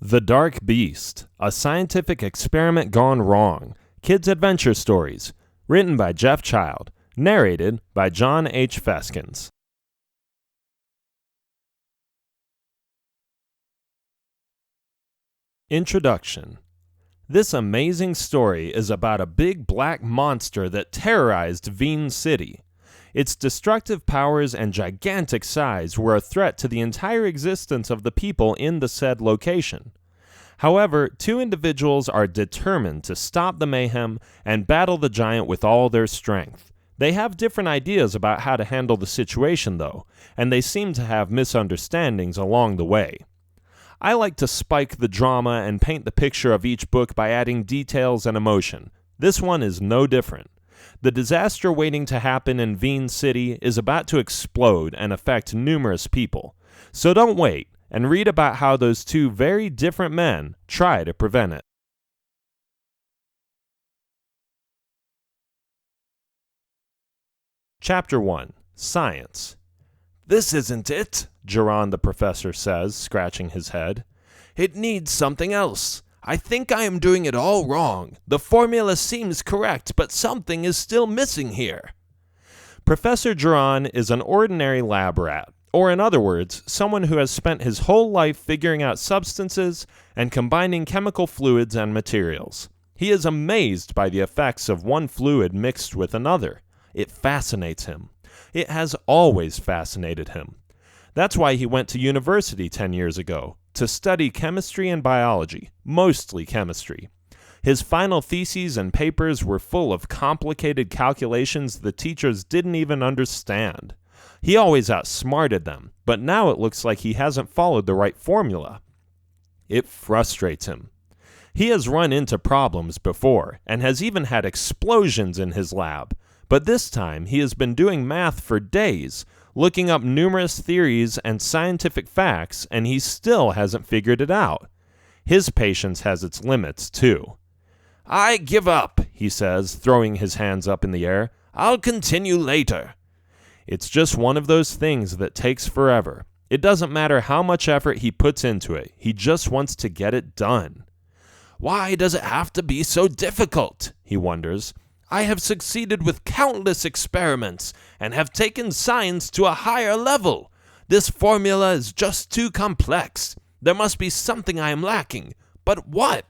The Dark Beast, a scientific experiment gone wrong. Kids' adventure stories. Written by Jeff Child. Narrated by John H. Feskins. Introduction. This amazing story is about a big black monster that terrorized Veen City. Its destructive powers and gigantic size were a threat to the entire existence of the people in the said location. However, two individuals are determined to stop the mayhem and battle the giant with all their strength. They have different ideas about how to handle the situation, though, and they seem to have misunderstandings along the way. I like to spike the drama and paint the picture of each book by adding details and emotion. This one is no different. The disaster waiting to happen in Veen City is about to explode and affect numerous people. So don't wait, and read about how those two very different men try to prevent it. Chapter 1. Science. "This isn't it," Geron the professor says, scratching his head. "It needs something else. I think I am doing it all wrong. The formula seems correct, but something is still missing here." Professor Geron is an ordinary lab rat, or in other words, someone who has spent his whole life figuring out substances and combining chemical fluids and materials. He is amazed by the effects of one fluid mixed with another. It fascinates him. It has always fascinated him. That's why he went to university 10 years ago, to study chemistry and biology, mostly chemistry. His final theses and papers were full of complicated calculations the teachers didn't even understand. He always outsmarted them, but now it looks like he hasn't followed the right formula. It frustrates him. He has run into problems before, and has even had explosions in his lab, but this time he has been doing math for days, looking up numerous theories and scientific facts, and he still hasn't figured it out. His patience has its limits, too. "I give up," he says, throwing his hands up in the air. "I'll continue later." It's just one of those things that takes forever. It doesn't matter how much effort he puts into it. He just wants to get it done. "Why does it have to be so difficult?" he wonders. "I have succeeded with countless experiments and have taken science to a higher level. This formula is just too complex. There must be something I am lacking. But what?"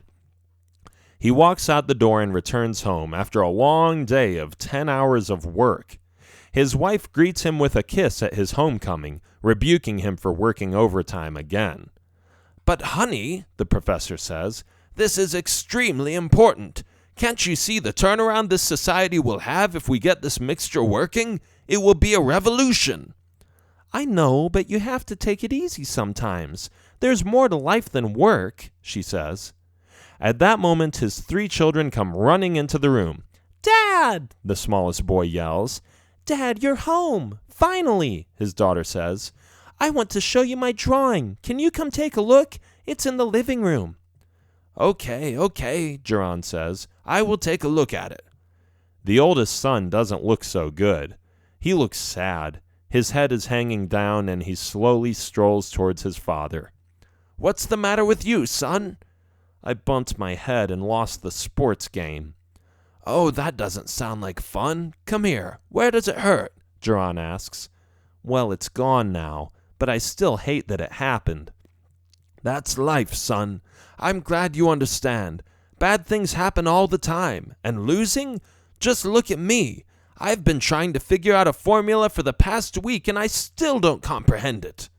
He walks out the door and returns home after a long day of 10 hours of work. His wife greets him with a kiss at his homecoming, rebuking him for working overtime again. "But honey," the professor says, "this is extremely important. Can't you see the turnaround this society will have if we get this mixture working? It will be a revolution." "I know, but you have to take it easy sometimes. There's more to life than work," she says. At that moment, his 3 children come running into the room. "Dad!" the smallest boy yells. "Dad, you're home! Finally!" his daughter says. "I want to show you my drawing. Can you come take a look? It's in the living room." Okay, Geron says. "I will take a look at it." The oldest son doesn't look so good. He looks sad. His head is hanging down, and he slowly strolls towards his father. "What's the matter with you, son?" "I bumped my head and lost the sports game." "Oh, that doesn't sound like fun. Come here. Where does it hurt?" Geron asks. "Well, it's gone now, but I still hate that it happened." "That's life, son. I'm glad you understand. Bad things happen all the time. And losing? Just look at me. I've been trying to figure out a formula for the past week, and I still don't comprehend it."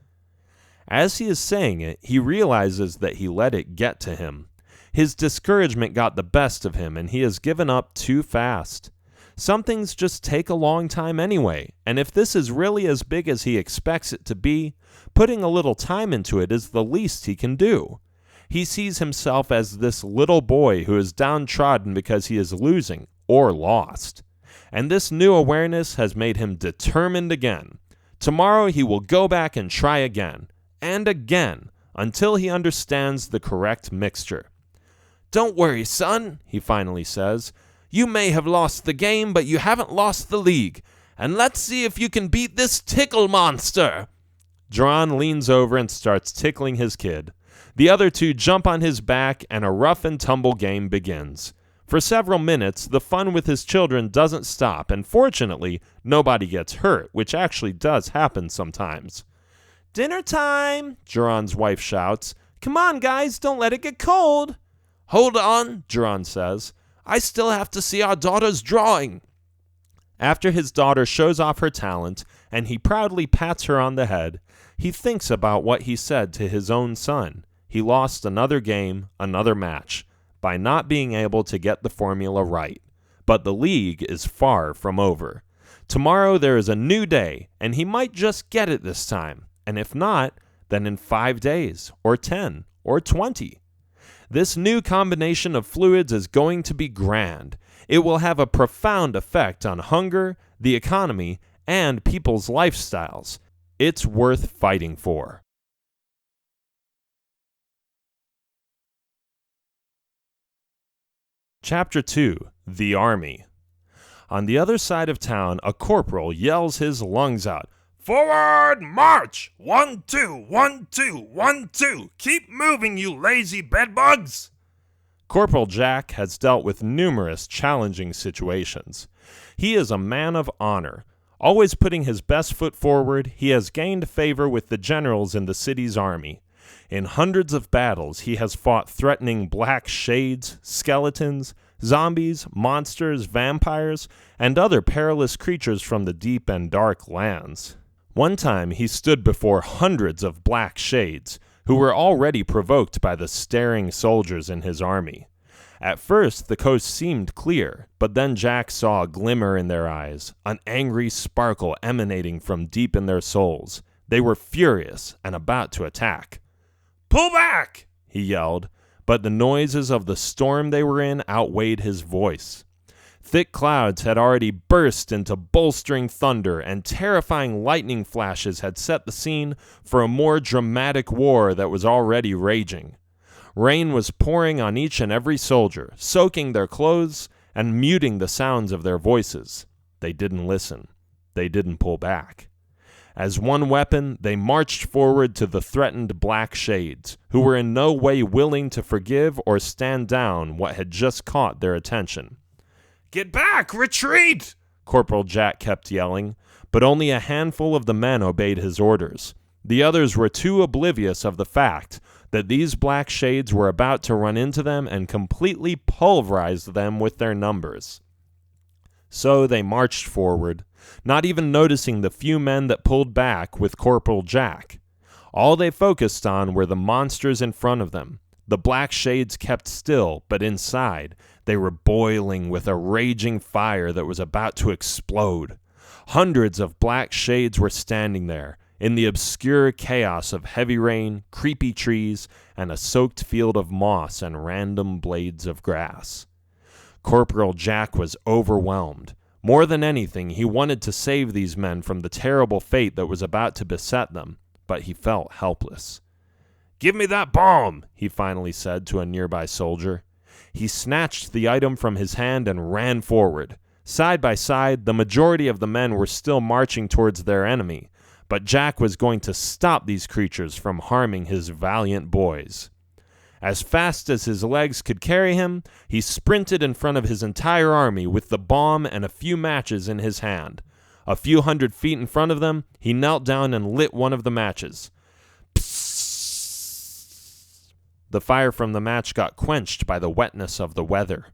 As he is saying it, he realizes that he let it get to him. His discouragement got the best of him, and he has given up too fast. Some things just take a long time anyway, and if this is really as big as he expects it to be, putting a little time into it is the least he can do. He sees himself as this little boy who is downtrodden because he is losing or lost. And this new awareness has made him determined again. Tomorrow he will go back and try again, and again, until he understands the correct mixture. "Don't worry, son," he finally says. "You may have lost the game, but you haven't lost the league. And let's see if you can beat this tickle monster." Geron leans over and starts tickling his kid. The other two jump on his back, and a rough and tumble game begins. For several minutes, the fun with his children doesn't stop, and fortunately, nobody gets hurt, which actually does happen sometimes. "Dinner time!" Geron's wife shouts. "Come on, guys, don't let it get cold." "Hold on," Geron says. "I still have to see our daughter's drawing." After his daughter shows off her talent, and he proudly pats her on the head, he thinks about what he said to his own son. He lost another game, another match, by not being able to get the formula right. But the league is far from over. Tomorrow there is a new day, and he might just get it this time. And if not, then in 5 days, or 10, or 20. This new combination of fluids is going to be grand. It will have a profound effect on hunger, the economy, and people's lifestyles. It's worth fighting for. Chapter 2. The Army. On the other side of town, a corporal yells his lungs out. "Forward, march! 1, 2, 1, 2, 1, 2. Keep moving, you lazy bedbugs!" Corporal Jack has dealt with numerous challenging situations. He is a man of honor. Always putting his best foot forward, he has gained favor with the generals in the city's army. In hundreds of battles, he has fought threatening black shades, skeletons, zombies, monsters, vampires, and other perilous creatures from the deep and dark lands. One time, he stood before hundreds of black shades, who were already provoked by the staring soldiers in his army. At first, the coast seemed clear, but then Jack saw a glimmer in their eyes, an angry sparkle emanating from deep in their souls. They were furious and about to attack. "Pull back!" he yelled, but the noises of the storm they were in outweighed his voice. Thick clouds had already burst into bolstering thunder, and terrifying lightning flashes had set the scene for a more dramatic war that was already raging. Rain was pouring on each and every soldier, soaking their clothes and muting the sounds of their voices. They didn't listen. They didn't pull back. As one weapon, they marched forward to the threatened black shades, who were in no way willing to forgive or stand down what had just caught their attention. "Get back! Retreat!" Corporal Jack kept yelling, but only a handful of the men obeyed his orders. The others were too oblivious of the fact that these black shades were about to run into them and completely pulverize them with their numbers. So they marched forward, not even noticing the few men that pulled back with Corporal Jack. All they focused on were the monsters in front of them. The black shades kept still, but inside, they were boiling with a raging fire that was about to explode. Hundreds of black shades were standing there, in the obscure chaos of heavy rain, creepy trees, and a soaked field of moss and random blades of grass. Corporal Jack was overwhelmed. More than anything, he wanted to save these men from the terrible fate that was about to beset them, but he felt helpless. "Give me that bomb," he finally said to a nearby soldier. He snatched the item from his hand and ran forward. Side by side, the majority of the men were still marching towards their enemy, but Jack was going to stop these creatures from harming his valiant boys. As fast as his legs could carry him, he sprinted in front of his entire army with the bomb and a few matches in his hand. A few 100 feet in front of them, he knelt down and lit one of the matches. Psst! The fire from the match got quenched by the wetness of the weather.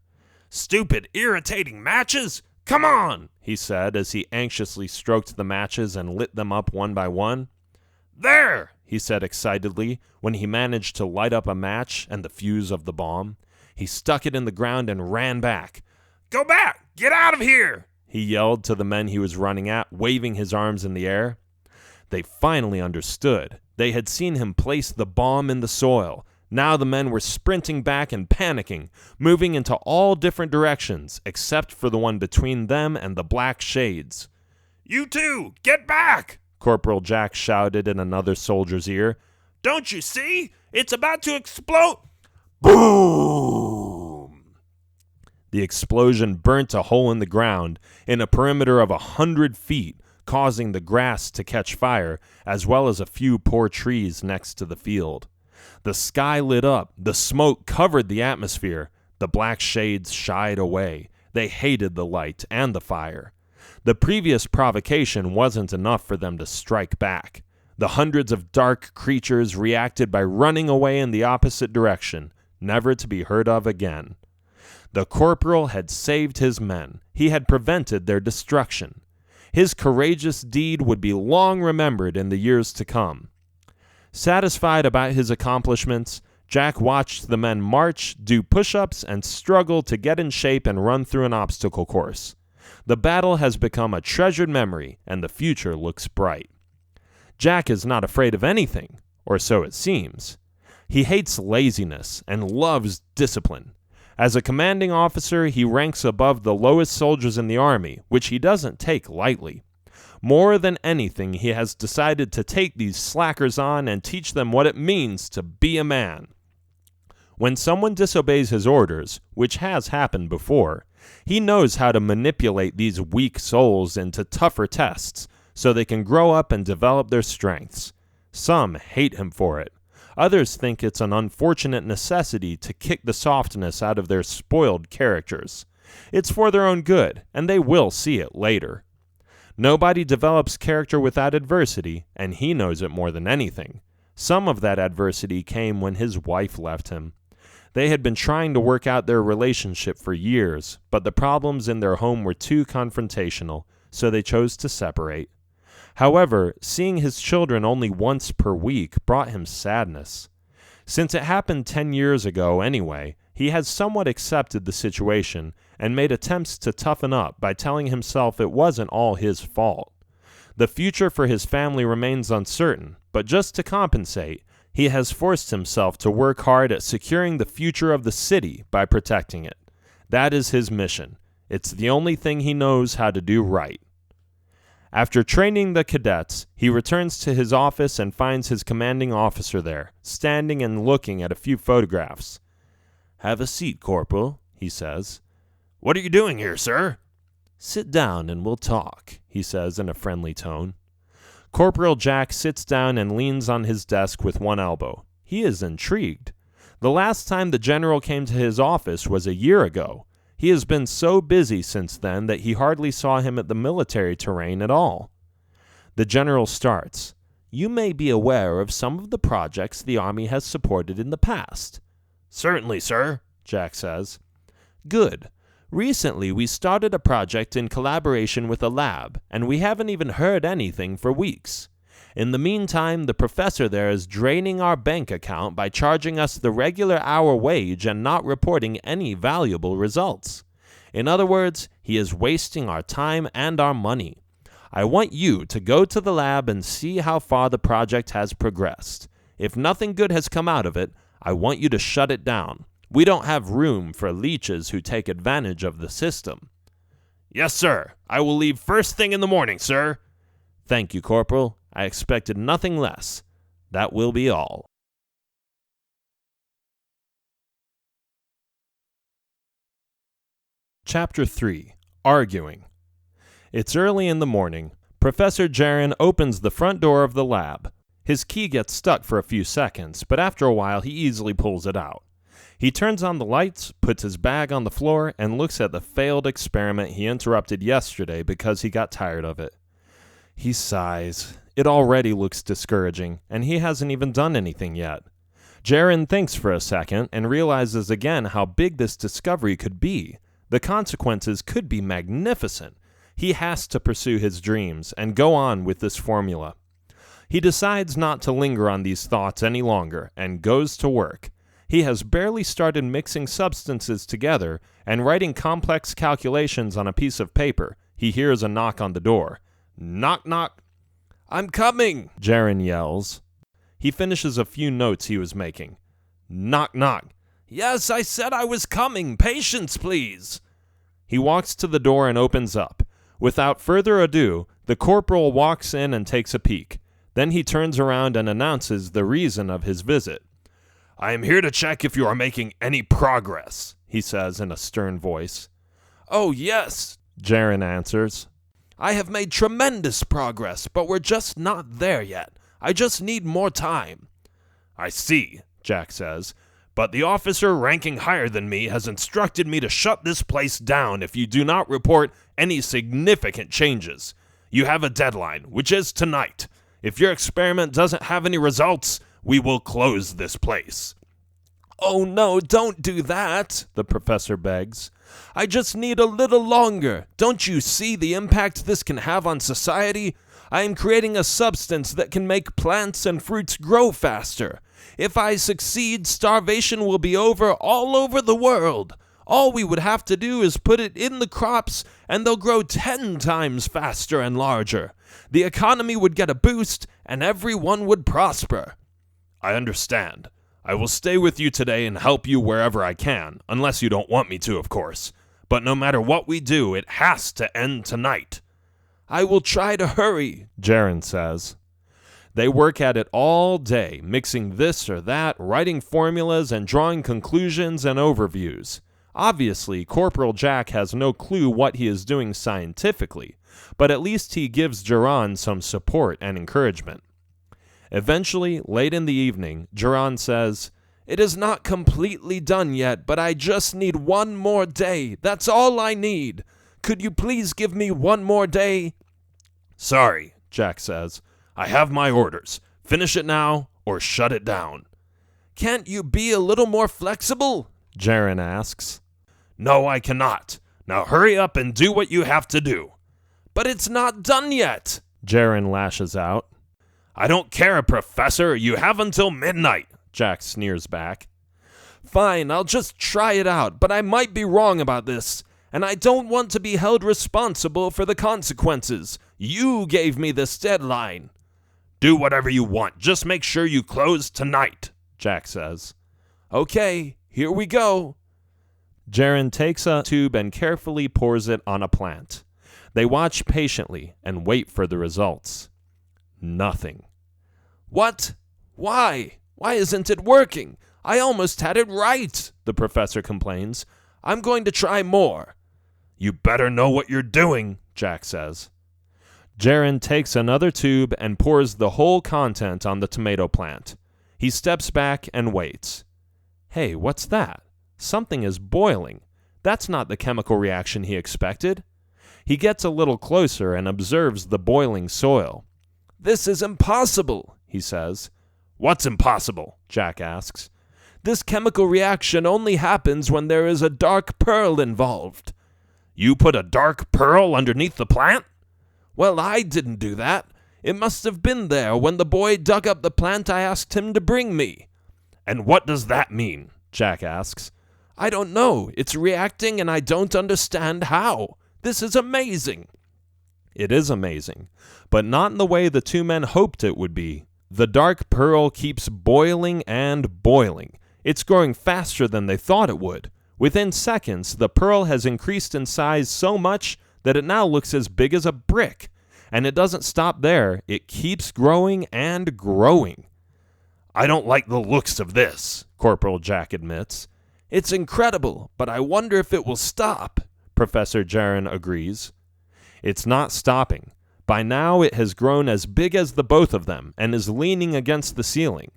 "Stupid, irritating matches! Come on!" he said as he anxiously stroked the matches and lit them up one by one. "There!" he said excitedly when he managed to light up a match and the fuse of the bomb. He stuck it in the ground and ran back. "Go back! Get out of here!" he yelled to the men he was running at, waving his arms in the air. They finally understood. They had seen him place the bomb in the soil. Now the men were sprinting back and panicking, moving into all different directions, except for the one between them and the black shades. "You two, get back!" Corporal Jack shouted in another soldier's ear. "Don't you see? It's about to explode!" Boom! The explosion burnt a hole in the ground in a perimeter of 100 feet, causing the grass to catch fire, as well as a few poor trees next to the field. The sky lit up, the smoke covered the atmosphere, the black shades shied away. They hated the light and the fire. The previous provocation wasn't enough for them to strike back. The hundreds of dark creatures reacted by running away in the opposite direction, never to be heard of again. The corporal had saved his men. He had prevented their destruction. His courageous deed would be long remembered in the years to come. Satisfied about his accomplishments, Jack watched the men march, do push-ups, and struggle to get in shape and run through an obstacle course. The battle has become a treasured memory, and the future looks bright. Jack is not afraid of anything, or so it seems. He hates laziness and loves discipline. As a commanding officer, he ranks above the lowest soldiers in the army, which he doesn't take lightly. More than anything, he has decided to take these slackers on and teach them what it means to be a man. When someone disobeys his orders, which has happened before, he knows how to manipulate these weak souls into tougher tests so they can grow up and develop their strengths. Some hate him for it. Others think it's an unfortunate necessity to kick the softness out of their spoiled characters. It's for their own good, and they will see it later. Nobody develops character without adversity, and he knows it more than anything. Some of that adversity came when his wife left him. They had been trying to work out their relationship for years, but the problems in their home were too confrontational, so they chose to separate. However, seeing his children only once per week brought him sadness. Since it happened 10 years ago anyway, he had somewhat accepted the situation and made attempts to toughen up by telling himself it wasn't all his fault. The future for his family remains uncertain, but just to compensate, he has forced himself to work hard at securing the future of the city by protecting it. That is his mission. It's the only thing he knows how to do right. After training the cadets, he returns to his office and finds his commanding officer there, standing and looking at a few photographs. "Have a seat, Corporal," he says. "What are you doing here, sir?" "Sit down and we'll talk," he says in a friendly tone. Corporal Jack sits down and leans on his desk with one elbow. He is intrigued. The last time the general came to his office was a year ago. He has been so busy since then that he hardly saw him at the military terrain at all. The general starts. "You may be aware of some of the projects the Army has supported in the past." "Certainly, sir," Jack says. "Good. Recently, we started a project in collaboration with a lab, and we haven't even heard anything for weeks. In the meantime, the professor there is draining our bank account by charging us the regular hour wage and not reporting any valuable results. In other words, he is wasting our time and our money. I want you to go to the lab and see how far the project has progressed. If nothing good has come out of it, I want you to shut it down. We don't have room for leeches who take advantage of the system." "Yes, sir. I will leave first thing in the morning, sir." "Thank you, Corporal. I expected nothing less. That will be all." Chapter 3. Arguing. It's early in the morning. Professor Jaron opens the front door of the lab. His key gets stuck for a few seconds, but after a while he easily pulls it out. He turns on the lights, puts his bag on the floor, and looks at the failed experiment he interrupted yesterday because he got tired of it. He sighs. It already looks discouraging, and he hasn't even done anything yet. Jaron thinks for a second and realizes again how big this discovery could be. The consequences could be magnificent. He has to pursue his dreams and go on with this formula. He decides not to linger on these thoughts any longer and goes to work. He has barely started mixing substances together and writing complex calculations on a piece of paper. He hears a knock on the door. Knock, knock. "I'm coming," Jaron yells. He finishes a few notes he was making. Knock, knock. "Yes, I said I was coming. Patience, please." He walks to the door and opens up. Without further ado, the corporal walks in and takes a peek. Then he turns around and announces the reason of his visit. "I am here to check if you are making any progress," he says in a stern voice. "Oh, yes," Jaron answers. "I have made tremendous progress, but we're just not there yet. I just need more time." "I see. Jack says, "but the officer ranking higher than me has instructed me to shut this place down if you do not report any significant changes. You have a deadline, which is tonight. If your experiment doesn't have any results, we will close this place." "Oh no, don't do that," the professor begs. "I just need a little longer. Don't you see the impact this can have on society? I am creating a substance that can make plants and fruits grow faster. If I succeed, starvation will be over all over the world. All we would have to do is put it in the crops, and they'll grow 10 times faster and larger. The economy would get a boost, and everyone would prosper." "I understand. I will stay with you today and help you wherever I can, unless you don't want me to, of course. But no matter what we do, it has to end tonight." "I will try to hurry," Jaren says. They work at it all day, mixing this or that, writing formulas and drawing conclusions and overviews. Obviously, Corporal Jack has no clue what he is doing scientifically, but at least he gives Jaron some support and encouragement. Eventually, late in the evening, Jaron says, "It is not completely done yet, but I just need one more day. That's all I need. Could you please give me one more day?" "Sorry," Jack says. "I have my orders. Finish it now or shut it down." "Can't you be a little more flexible?" Jaren asks. "No, I cannot. Now hurry up and do what you have to do." "But it's not done yet," Jaren lashes out. "I don't care, Professor. You have until midnight," Jack sneers back. "Fine, I'll just try it out, but I might be wrong about this, and I don't want to be held responsible for the consequences. You gave me this deadline." "Do whatever you want. Just make sure you close tonight," Jack says. "Okay, here we go." Jaren takes a tube and carefully pours it on a plant. They watch patiently and wait for the results. Nothing. "What? Why? Why isn't it working? I almost had it right," the professor complains. "I'm going to try more." "You better know what you're doing," Jack says. Jaren takes another tube and pours the whole content on the tomato plant. He steps back and waits. Hey, what's that? Something is boiling. That's not the chemical reaction he expected. He gets a little closer and observes the boiling soil. "This is impossible," he says. "What's impossible?" Jack asks. "This chemical reaction only happens when there is a dark pearl involved." "You put a dark pearl underneath the plant?" "Well, I didn't do that. It must have been there when the boy dug up the plant I asked him to bring me." "And what does that mean?" Jack asks. "I don't know. It's reacting and I don't understand how. This is amazing." It is amazing, but not in the way the two men hoped it would be. The dark pearl keeps boiling and boiling. It's growing faster than they thought it would. Within seconds, the pearl has increased in size so much that it now looks as big as a brick. And it doesn't stop there. It keeps growing and growing. "I don't like the looks of this," Corporal Jack admits. "It's incredible, but I wonder if it will stop," Professor Jaren agrees. It's not stopping. By now it has grown as big as the both of them and is leaning against the ceiling.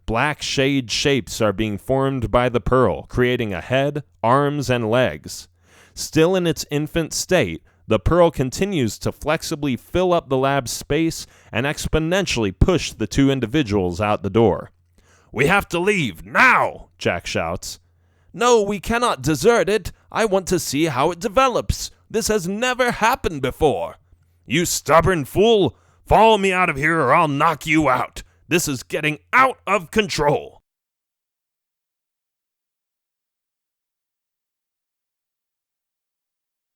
Black shade shapes are being formed by the pearl, creating a head, arms, and legs. Still in its infant state, the pearl continues to flexibly fill up the lab's space and exponentially push the two individuals out the door. "We have to leave, now!" Jack shouts. "No, we cannot desert it. I want to see how it develops. This has never happened before." "You stubborn fool! Follow me out of here or I'll knock you out. This is getting out of control."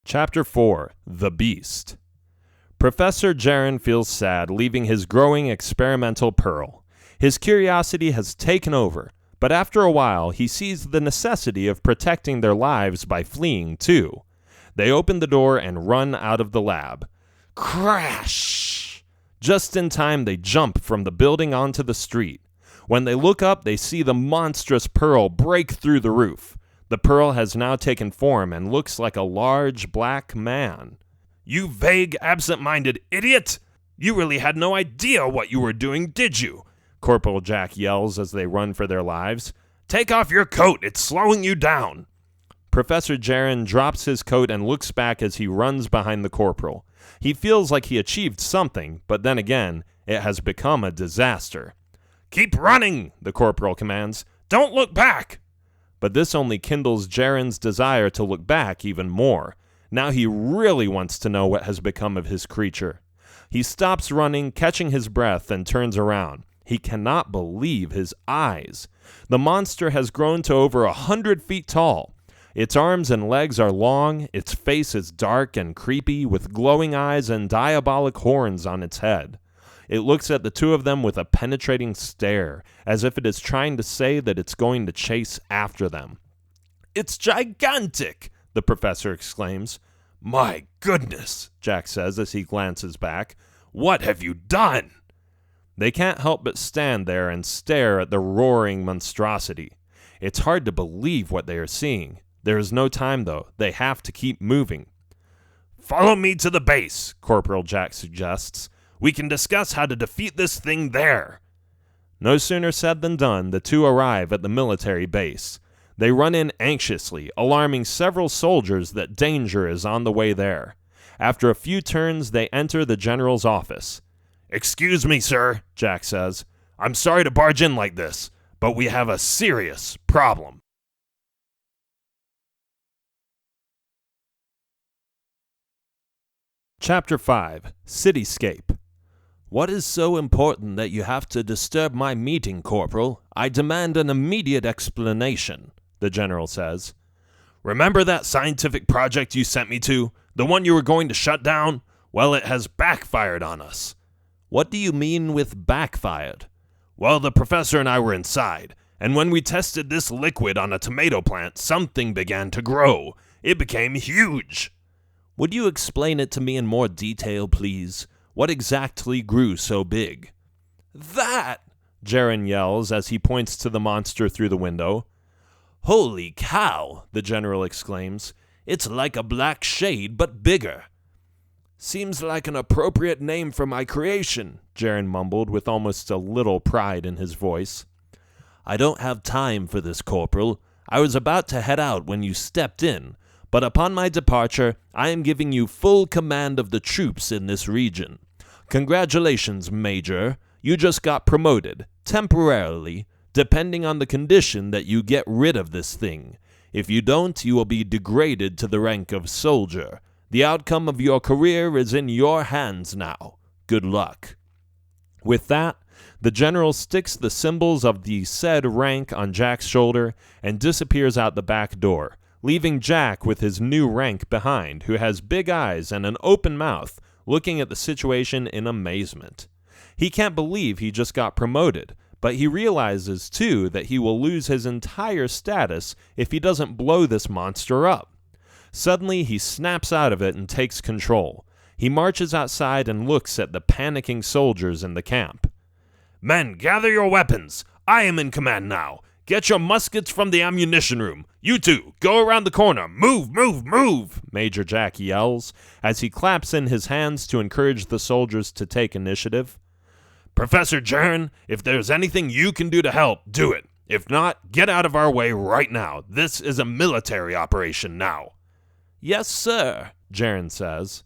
Chapter 4. The Beast. Professor Jaren feels sad leaving his growing experimental pearl. His curiosity has taken over, but after a while he sees the necessity of protecting their lives by fleeing too. They open the door and run out of the lab. Crash! Just in time they jump from the building onto the street. When they look up, they see the monstrous pearl break through the roof. The pearl has now taken form and looks like a large black man. "You vague, absent-minded idiot! You really had no idea what you were doing, did you? Corporal Jack yells as they run for their lives. Take off your coat. It's slowing you down. Professor Jaron drops his coat and looks back as he runs behind the corporal. He feels like he achieved something, but then again, it has become a disaster. Keep running, the corporal commands. Don't look back. But this only kindles Jaron's desire to look back even more. Now he really wants to know what has become of his creature. He stops running, catching his breath, and turns around. He cannot believe his eyes. The monster has grown to over 100 feet tall. Its arms and legs are long, its face is dark and creepy, with glowing eyes and diabolic horns on its head. It looks at the two of them with a penetrating stare, as if it is trying to say that it's going to chase after them. It's gigantic, the professor exclaims. My goodness, Jack says as he glances back. What have you done? They can't help but stand there and stare at the roaring monstrosity. It's hard to believe what they are seeing. There is no time, though. They have to keep moving. Follow me to the base, Corporal Jack suggests. We can discuss how to defeat this thing there. No sooner said than done, the two arrive at the military base. They run in anxiously, alarming several soldiers that danger is on the way there. After a few turns, they enter the general's office. Excuse me, sir, Jack says. I'm sorry to barge in like this, but we have a serious problem. Chapter 5, Cityscape. What is so important that you have to disturb my meeting, Corporal? I demand an immediate explanation, the general says. Remember that scientific project you sent me to? The one you were going to shut down? Well, it has backfired on us. What do you mean with backfired? Well, the professor and I were inside, and when we tested this liquid on a tomato plant, something began to grow. It became huge. Would you explain it to me in more detail, please? What exactly grew so big? That! Jaron yells as he points to the monster through the window. Holy cow, the general exclaims. It's like a black shade, but bigger. Seems like an appropriate name for my creation, Jaron mumbled with almost a little pride in his voice. I don't have time for this, Corporal. I was about to head out when you stepped in. But upon my departure, I am giving you full command of the troops in this region. Congratulations, Major. You just got promoted, temporarily, depending on the condition that you get rid of this thing. If you don't, you will be degraded to the rank of soldier. The outcome of your career is in your hands now. Good luck. With that, the general sticks the symbols of the said rank on Jack's shoulder and disappears out the back door, leaving Jack with his new rank behind, who has big eyes and an open mouth, looking at the situation in amazement. He can't believe he just got promoted, but he realizes, too, that he will lose his entire status if he doesn't blow this monster up. Suddenly, he snaps out of it and takes control. He marches outside and looks at the panicking soldiers in the camp. Men, gather your weapons. I am in command now. Get your muskets from the ammunition room. You two, go around the corner. Move, move, move, Major Jack yells as he claps in his hands to encourage the soldiers to take initiative. Professor Jaron, if there's anything you can do to help, do it. If not, get out of our way right now. This is a military operation now. Yes, sir, Jaron says.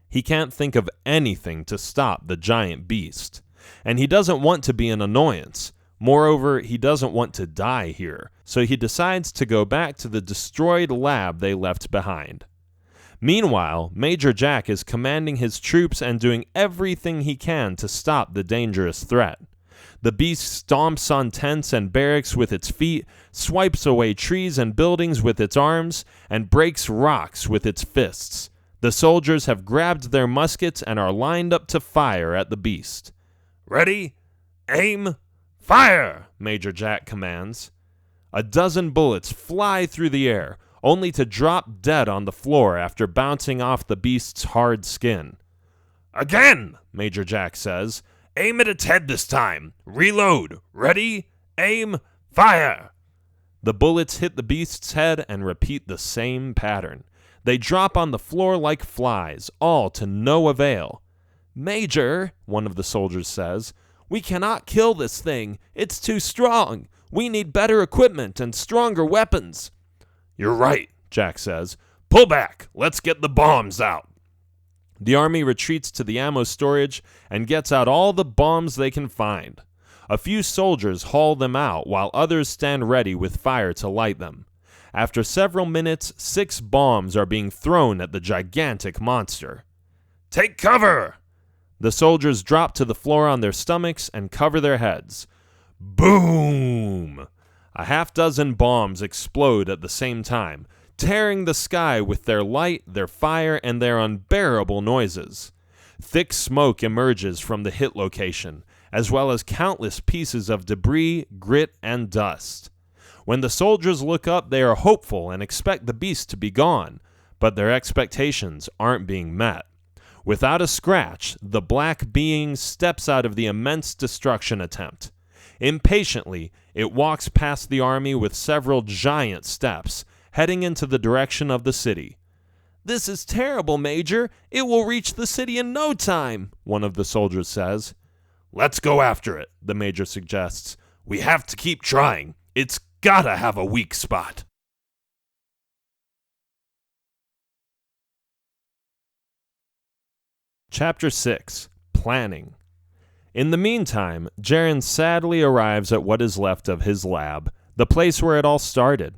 He can't think of anything to stop the giant beast, and he doesn't want to be an annoyance. Moreover, he doesn't want to die here, so he decides to go back to the destroyed lab they left behind. Meanwhile, Major Jack is commanding his troops and doing everything he can to stop the dangerous threat. The beast stomps on tents and barracks with its feet, swipes away trees and buildings with its arms, and breaks rocks with its fists. The soldiers have grabbed their muskets and are lined up to fire at the beast. Ready? Aim! Fire! Major Jack commands. A dozen bullets fly through the air, only to drop dead on the floor after bouncing off the beast's hard skin. Again, Major Jack says. Aim at its head this time. Reload. Ready? Aim. Fire! The bullets hit the beast's head and repeat the same pattern. They drop on the floor like flies, all to no avail. Major, one of the soldiers says, We cannot kill this thing. It's too strong. We need better equipment and stronger weapons." "You're right," Jack says. "Pull back. Let's get the bombs out." The army retreats to the ammo storage and gets out all the bombs they can find. A few soldiers haul them out while others stand ready with fire to light them. After several minutes, 6 bombs are being thrown at the gigantic monster. "Take cover!" The soldiers drop to the floor on their stomachs and cover their heads. Boom! A half-dozen bombs explode at the same time, tearing the sky with their light, their fire, and their unbearable noises. Thick smoke emerges from the hit location, as well as countless pieces of debris, grit, and dust. When the soldiers look up, they are hopeful and expect the beast to be gone, but their expectations aren't being met. Without a scratch, the black being steps out of the immense destruction attempt. Impatiently, it walks past the army with several giant steps, heading into the direction of the city. "This is terrible, Major. It will reach the city in no time," one of the soldiers says. "Let's go after it," the major suggests. "We have to keep trying. It's gotta have a weak spot." Chapter 6. Planning. In the meantime, Jaren sadly arrives at what is left of his lab, the place where it all started.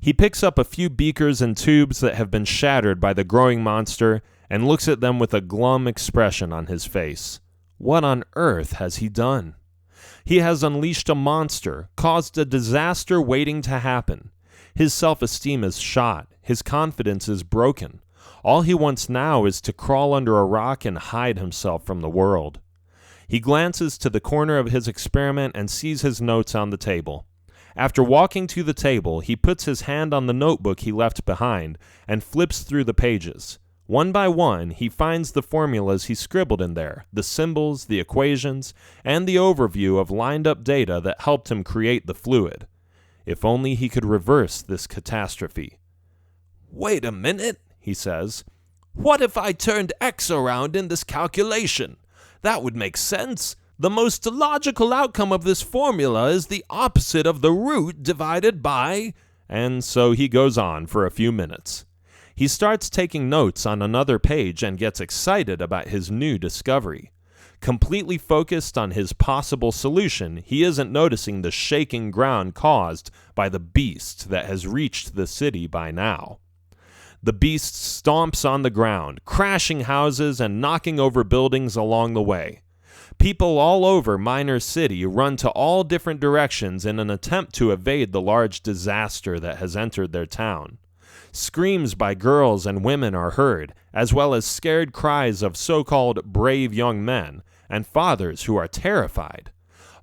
He picks up a few beakers and tubes that have been shattered by the growing monster and looks at them with a glum expression on his face. What on earth has he done? He has unleashed a monster, caused a disaster waiting to happen. His self-esteem is shot. His confidence is broken. All he wants now is to crawl under a rock and hide himself from the world. He glances to the corner of his experiment and sees his notes on the table. After walking to the table, he puts his hand on the notebook he left behind and flips through the pages. One by one, he finds the formulas he scribbled in there, the symbols, the equations, and the overview of lined-up data that helped him create the fluid. If only he could reverse this catastrophe. "Wait a minute," he says. "What if I turned X around in this calculation? That would make sense. The most logical outcome of this formula is the opposite of the root divided by..." And so he goes on for a few minutes. He starts taking notes on another page and gets excited about his new discovery. Completely focused on his possible solution, he isn't noticing the shaking ground caused by the beast that has reached the city by now. The beast stomps on the ground, crashing houses and knocking over buildings along the way. People all over Minor City run to all different directions in an attempt to evade the large disaster that has entered their town. Screams by girls and women are heard, as well as scared cries of so-called brave young men and fathers who are terrified.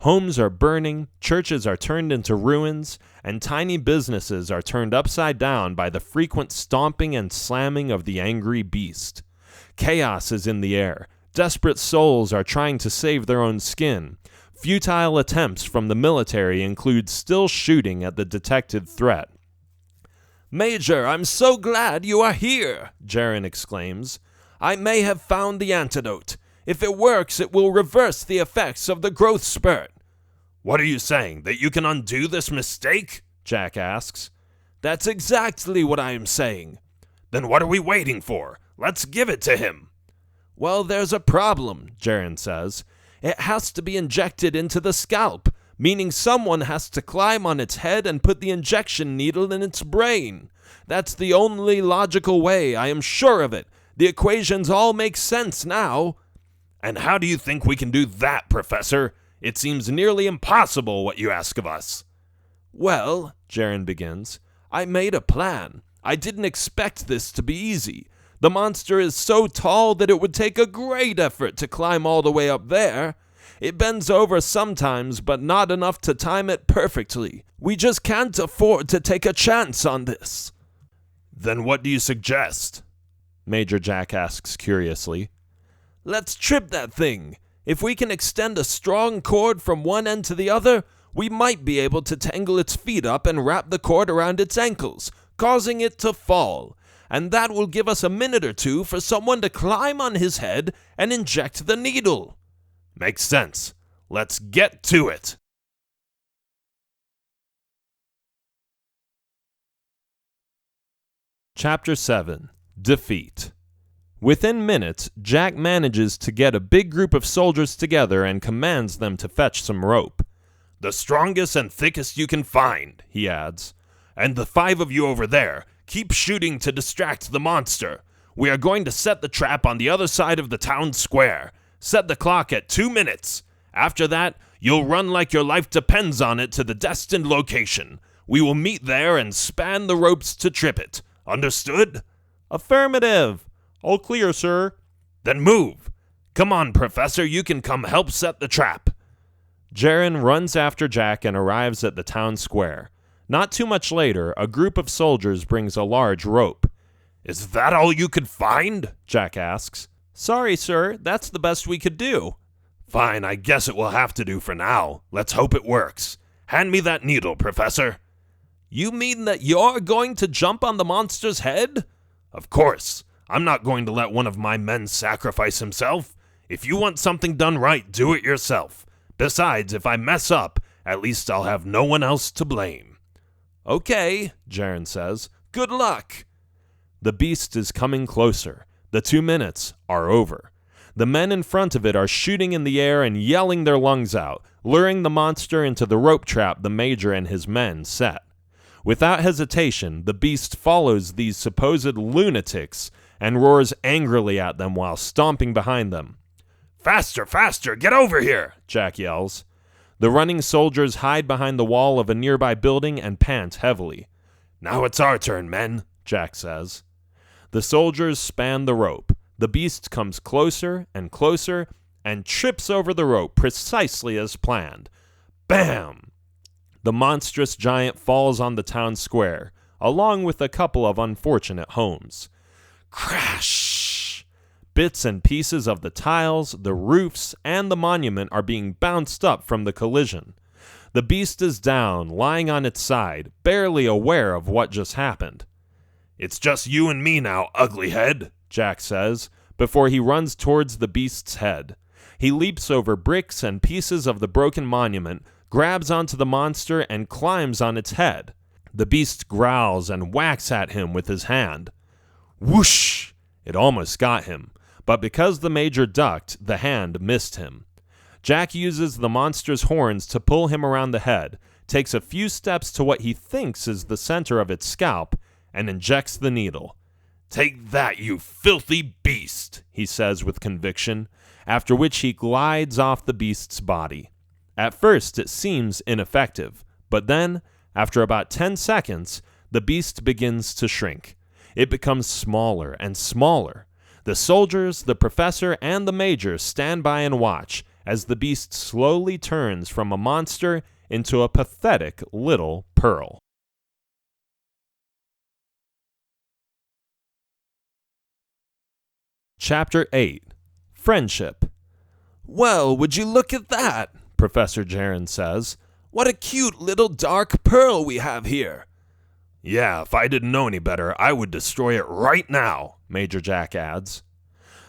Homes are burning, churches are turned into ruins, and tiny businesses are turned upside down by the frequent stomping and slamming of the angry beast. Chaos is in the air. Desperate souls are trying to save their own skin. Futile attempts from the military include still shooting at the detected threat. "Major, I'm so glad you are here," Jaren exclaims. "I may have found the antidote. If it works, it will reverse the effects of the growth spurt." "What are you saying, that you can undo this mistake?" Jack asks. "That's exactly what I am saying." "Then what are we waiting for? Let's give it to him." "Well, there's a problem," Jaren says. "It has to be injected into the scalp, meaning someone has to climb on its head and put the injection needle in its brain. That's the only logical way, I am sure of it. The equations all make sense now." "And how do you think we can do that, Professor? It seems nearly impossible what you ask of us." "Well," Jaren begins, "I made a plan. I didn't expect this to be easy. The monster is so tall that it would take a great effort to climb all the way up there. It bends over sometimes, but not enough to time it perfectly. We just can't afford to take a chance on this." "Then what do you suggest?" Major Jack asks curiously. "Let's trip that thing. If we can extend a strong cord from one end to the other, we might be able to tangle its feet up and wrap the cord around its ankles, causing it to fall. And that will give us a minute or two for someone to climb on his head and inject the needle." "Makes sense. Let's get to it. Chapter 7. Defeat. Within minutes, Jack manages to get a big group of soldiers together and commands them to fetch some rope. The strongest and thickest you can find, he adds. And the 5 of you over there, keep shooting to distract the monster. We are going to set the trap on the other side of the town square. Set the clock at 2 minutes. After that, you'll run like your life depends on it to the destined location. We will meet there and span the ropes to trip it. Understood? Affirmative. All clear, sir. Then move. Come on, Professor, you can come help set the trap. Jaren runs after Jack and arrives at the town square. Not too much later, a group of soldiers brings a large rope. Is that all you could find? Jack asks. Sorry, sir, that's the best we could do. Fine, I guess it will have to do for now. Let's hope it works. Hand me that needle, Professor. You mean that you're going to jump on the monster's head? Of course. I'm not going to let one of my men sacrifice himself. If you want something done right, do it yourself. Besides, if I mess up, at least I'll have no one else to blame. Okay, Jaren says. Good luck. The beast is coming closer. The 2 minutes are over. The men in front of it are shooting in the air and yelling their lungs out, luring the monster into the rope trap the Major and his men set. Without hesitation, the beast follows these supposed lunatics and roars angrily at them while stomping behind them. Faster, faster, get over here, Jack yells. The running soldiers hide behind the wall of a nearby building and pant heavily. Now it's our turn, men, Jack says. The soldiers span the rope. The beast comes closer and closer and trips over the rope precisely as planned. Bam! The monstrous giant falls on the town square, along with a couple of unfortunate homes. Crash! Bits and pieces of the tiles, the roofs, and the monument are being bounced up from the collision. The beast is down, lying on its side, barely aware of what just happened. It's just you and me now, ugly head, Jack says, before he runs towards the beast's head. He leaps over bricks and pieces of the broken monument, grabs onto the monster, and climbs on its head. The beast growls and whacks at him with his hand. Whoosh! It almost got him, but because the Major ducked, the hand missed him. Jack uses the monster's horns to pull him around the head, takes a few steps to what he thinks is the center of its scalp, and injects the needle. Take that, you filthy beast, he says with conviction, after which he glides off the beast's body. At first, it seems ineffective, but then, after about 10 seconds, the beast begins to shrink. It becomes smaller and smaller. The soldiers, the professor, and the Major stand by and watch as the beast slowly turns from a monster into a pathetic little pearl. Chapter 8. Friendship. Well, would you look at that? Professor Jaren says. What a cute little dark pearl we have here. Yeah, if I didn't know any better, I would destroy it right now, Major Jack adds.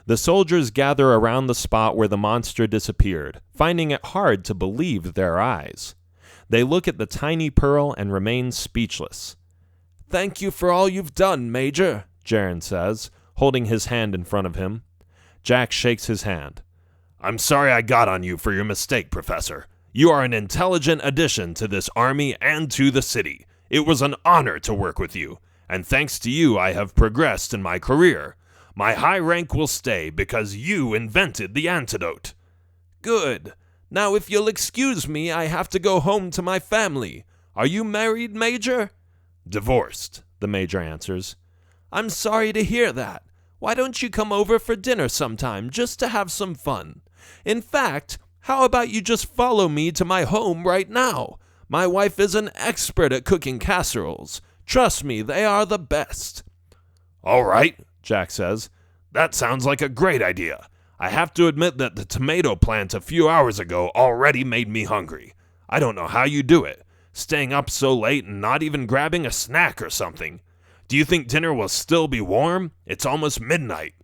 The soldiers gather around the spot where the monster disappeared, finding it hard to believe their eyes. They look at the tiny pearl and remain speechless. Thank you for all you've done, Major, Jaren says, holding his hand in front of him. Jack shakes his hand. I'm sorry I got on you for your mistake, Professor. You are an intelligent addition to this army and to the city. It was an honor to work with you, and thanks to you I have progressed in my career. My high rank will stay because you invented the antidote. Good. Now if you'll excuse me, I have to go home to my family. Are you married, Major? Divorced, the Major answers. I'm sorry to hear that. Why don't you come over for dinner sometime, just to have some fun? In fact, how about you just follow me to my home right now? My wife is an expert at cooking casseroles. Trust me, they are the best. All right, Jack says. That sounds like a great idea. I have to admit that the tomato plant a few hours ago already made me hungry. I don't know how you do it, staying up so late and not even grabbing a snack or something. Do you think dinner will still be warm? It's almost midnight.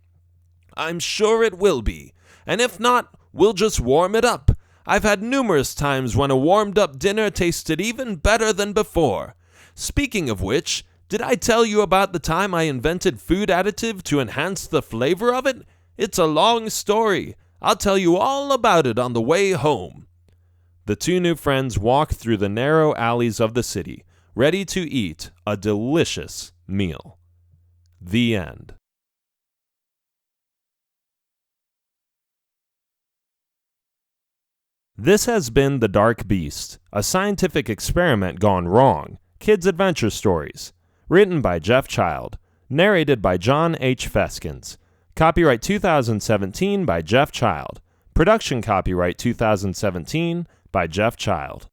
I'm sure it will be. And if not, we'll just warm it up. I've had numerous times when a warmed-up dinner tasted even better than before. Speaking of which, did I tell you about the time I invented food additive to enhance the flavor of it? It's a long story. I'll tell you all about it on the way home." The two new friends walk through the narrow alleys of the city, ready to eat a delicious meal. The end. This has been The Dark Beast, a scientific experiment gone wrong, kids' adventure stories. Written by Jeff Child. Narrated by John H. Feskins. Copyright 2017 by Jeff Child. Production copyright 2017 by Jeff Child.